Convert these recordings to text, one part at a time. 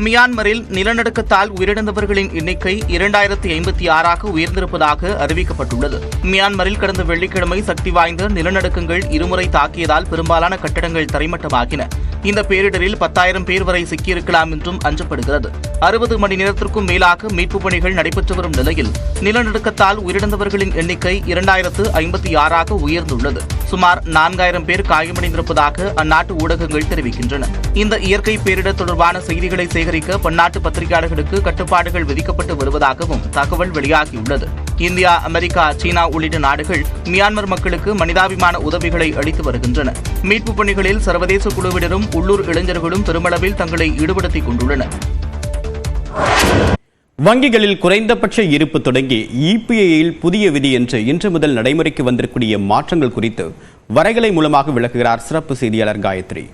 மியான்மரில் நிலநடுக்கத்தால் உயிரிழந்தவர்களின் எண்ணிக்கை 2056 உயர்ந்திருப்பதாக அறிவிக்கப்பட்டுள்ளது. மியான்மரில் கடந்த வெள்ளிக்கிழமை சக்தி வாய்ந்த நிலநடுக்கங்கள் இருமுறை தாக்கியதால் பெரும்பாலான கட்டடங்கள் தரைமட்டமாகின. இந்த பேரிடரில் 10,000 பேர் வரை சிக்கியிருக்கலாம் என்றும் அஞ்சப்படுகிறது. 60 மணி நேரத்திற்கும் மேலாக மீட்புப் பணிகள் நடைபெற்று வரும் நிலையில் நிலநடுக்கத்தால் உயிரிழந்தவர்களின் எண்ணிக்கை 2056 உயர்ந்துள்ளது. சுமார் 4,000 பேர் காயமடைந்திருப்பதாக அந்நாட்டு ஊடகங்கள் தெரிவிக்கின்றன. இந்த இயற்கை பேரிடர் தொடர்பான செய்திகளை சேகரிக்க பன்னாட்டு பத்திரிகையாளர்களுக்கு கட்டுப்பாடுகள் விதிக்கப்பட்டு வருவதாகவும் தகவல் வெளியாகியுள்ளது. இந்தியா, அமெரிக்கா, சீனா உள்ளிட்ட நாடுகள் மியான்மர் மக்களுக்கு மனிதாபிமான உதவிகளை அளித்து வருகின்றன. மீட்புப் பணிகளில் சர்வதேச குழுவினரும் உள்ளூர் இளைஞர்களும் பெருமளவில் தங்களை ஈடுபடுத்திக் கொண்டுள்ளனர். வங்கிகளில் குறைந்தபட்ச இருப்பு தொடங்கி இபிஐயில் புதிய விதி என்று இன்று முதல் நடைமுறைக்கு வந்திருக்கூடிய மாற்றங்கள் குறித்து வரைகலை மூலமாக விளக்குகிறார் சிறப்பு செய்தியாளர் காயத்ரி.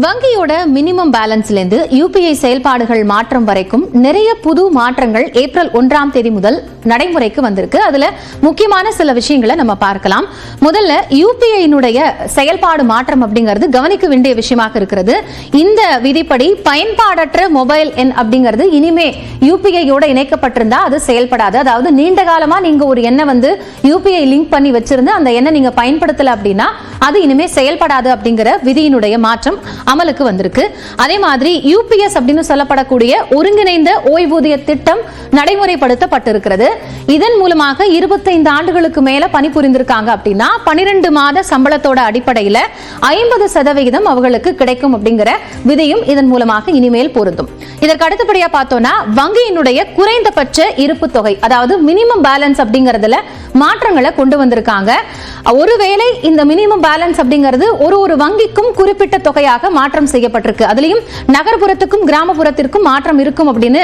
வங்கியோட மினிமம் பேலன்ஸ்ல இருந்து யூபிஐ செயல்பாடுகள் மாற்றம் வரைக்கும் நிறைய புது மாற்றங்கள் ஏப்ரல் 1ஆம் தேதி முதல் நடைமுறைக்கு வந்திருக்கு. அதுல முக்கியமான சில விஷயங்களை நம்ம பார்க்கலாம். முதல்ல யூபிஐனுடைய செயல்பாடு மாற்றம் அப்படிங்கிறது கவனிக்க வேண்டிய விஷயமாக இருக்கிறது. இந்த விதிப்படி பயன்பாடற்ற மொபைல் எண் அப்படிங்கிறது இனிமே யூபிஐயோட இணைக்கப்பட்டிருந்தா அது செயல்படாது. அதாவது நீண்ட காலமா நீங்க ஒரு எண்ணை வந்து யூபிஐ லிங்க் பண்ணி வச்சிருந்து அந்த எண்ணை நீங்க பயன்படுத்தல அப்படின்னா அது இனிமே செயல்படாது அப்படிங்கிற விதியினுடைய மாற்றம் அமலுக்கு வந்திருக்கு. அதே மாதிரி யூபிஎஸ் அப்படின்னு சொல்லப்படக்கூடிய ஒருங்கிணைந்த ஓய்வூதிய திட்டம் நடைமுறைப்படுத்தப்பட்டிருக்கிறது. இதன் மூலமாக 25 ஆண்டுகளுக்கு மேல பணிபுரிந்திருக்காங்க அப்படின்னா 12 மாத சம்பளத்தோட அடிப்படையில் 50% அவர்களுக்கு கிடைக்கும் அப்படிங்கிற விதியும் இதன் மூலமாக இனிமேல் பொருந்தும். இதற்கு அடுத்தபடியா பார்த்தோம்னா வங்கியினுடைய குறைந்தபட்ச இருப்பு தொகை, அதாவது மினிமம் பேலன்ஸ் அப்படிங்கறதுல மாற்றங்களை கொண்டு வந்திருக்காங்க. ஒருவேளை இந்த மினிமம் பேலன்ஸ் அப்படிங்கிறது ஒரு வங்கிக்கும் குறிப்பிட்ட தொகையாக மாற்றம் செய்யப்பட்டிருக்கு. அதுலயும் நகர்ப்புறத்துக்கும் கிராமப்புறத்திற்கும் மாற்றம் இருக்கும் அப்படின்னு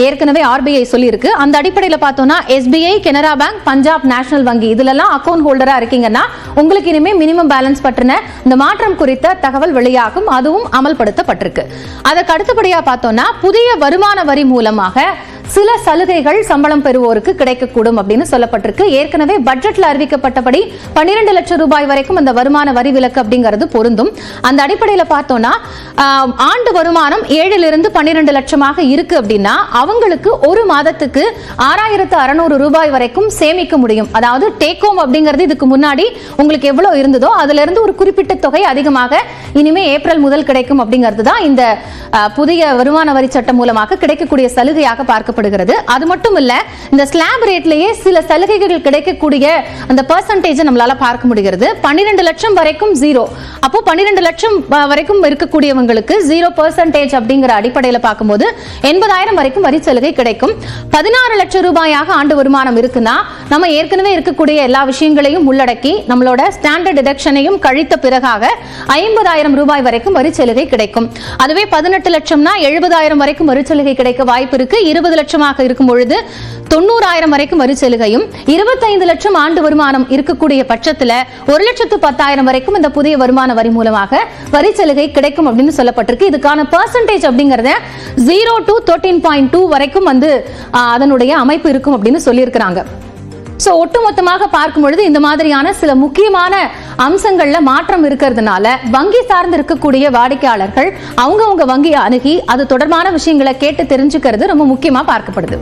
ஏற்கனவே ஆர்பிஐ சொல்லியிருக்கு. அந்த அடிப்படையில் பார்த்தோம்னா SBI, Canara bank, Punjab national வங்கி இதுலலாம் அக்கவுண்ட் ஹோல்டரா இருக்கீங்கன்னா உங்களுக்கு இனிமே மினிமம் பேலன்ஸ் பற்றின இந்த மாற்றம் குறித்த தகவல் வெளியாகும். அதுவும் அமல்படுத்தப்பட்டிருக்கு. அதற்கு அடுத்தபடியா பார்த்தோம்னா புதிய வருமான வரி மூலமாக சில சலுகைகள் சம்பளம் பெறுவோருக்கு கிடைக்கக்கூடும் அப்படின்னு சொல்லப்பட்டிருக்கு. ஏற்கனவே பட்ஜெட்ல அறிவிக்கப்பட்டபடி 12 லட்சம் ரூபாய் வரைக்கும் அந்த வருமான வரி விலக்கு அப்படிங்கிறது பொருந்தும். அந்த அடிப்படையில் பார்த்தோம்னா ஆண்டு வருமானம் 7 to 12 லட்சமாக இருக்கு அப்படின்னா அவங்களுக்கு ஒரு மாதத்துக்கு 6,600 ரூபாய் வரைக்கும் சேமிக்க முடியும். அதாவது டேக் ஹோம் அப்படிங்கிறது இதுக்கு முன்னாடி உங்களுக்கு எவ்வளவு இருந்ததோ அதுல இருந்து ஒரு குறிப்பிட்ட தொகை அதிகமாக இனிமே ஏப்ரல் முதல் கிடைக்கும் அப்படிங்கிறது தான் இந்த புதிய வருமான வரி சட்டம் மூலமாக கிடைக்கக்கூடிய சலுகையாக பார்க்கப்படுகிறது. அது மட்டும் இல்ல, இந்த ஸ்லாப் ரேட்லயே சில சலுகைகள் கிடைக்கக்கூடிய அந்த பெர்சன்டேஜ் நம்மளால பார்க்க முடிகிறது. 12 லட்சம் வரைக்கும் 0. அப்போ 12 லட்சம் வரைக்கும் இருக்கக்கூடியவங்களுக்கு 0% அப்படிங்கிற அடிப்படையில் பார்க்கும்போது 80,000 வரைக்கும் வரி சலுகை கிடைக்கும். 16 லட்சம் ரூபாயாக ஆண்டு வருமானம் இருக்குன்னா நம்ம ஏற்கனவே இருக்கக்கூடிய எல்லா விஷயங்களையும் உள்ளடக்கி நம்மளோட ஸ்டாண்டர்ட் டிடக்ஷனையும் கழித்த பிறகாக 50,000 ரூபாய் வரைக்கும் வரி சலுகை கிடைக்கும். அதுவே 18 லட்சம்னா 70,000 வரைக்கும் வரி சலுகை கிடைக்க வாய்ப்பு இருக்கு. 20 லட்சமாக இருக்கும் பொழுது 90,000 வரைக்கும் வரி சலுகையும், 25 லட்சம் ஆண்டு வருமானம் இருக்கக்கூடிய பட்சத்தில் 1,10,000 வரைக்கும் இந்த புதிய வருமான வரி மூலமாக வரி சலுகை கிடைக்கும் அப்படின்னு சொல்லப்பட்டிருக்கு. இதுக்கான பெர்சன்டேஜ் அப்படிங்கறத 0 to 13.2 வரைக்கும் வந்து அதனுடைய அமைப்பு இருக்கும் அப்படின்னு சொல்லியிருக்கிறாங்க. சோ ஒட்டுமொத்தமாக பார்க்கும் பொழுது இந்த மாதிரியான சில முக்கியமான அம்சங்கள்ல மாற்றம் இருக்கிறதுனால வங்கி சார்ந்து இருக்கக்கூடிய வாடிக்கையாளர்கள் அவங்கவங்க வங்கியை அணுகி அது தொடர்பான விஷயங்களை கேட்டு தெரிஞ்சுக்கிறது ரொம்ப முக்கியமா பார்க்கப்படுது.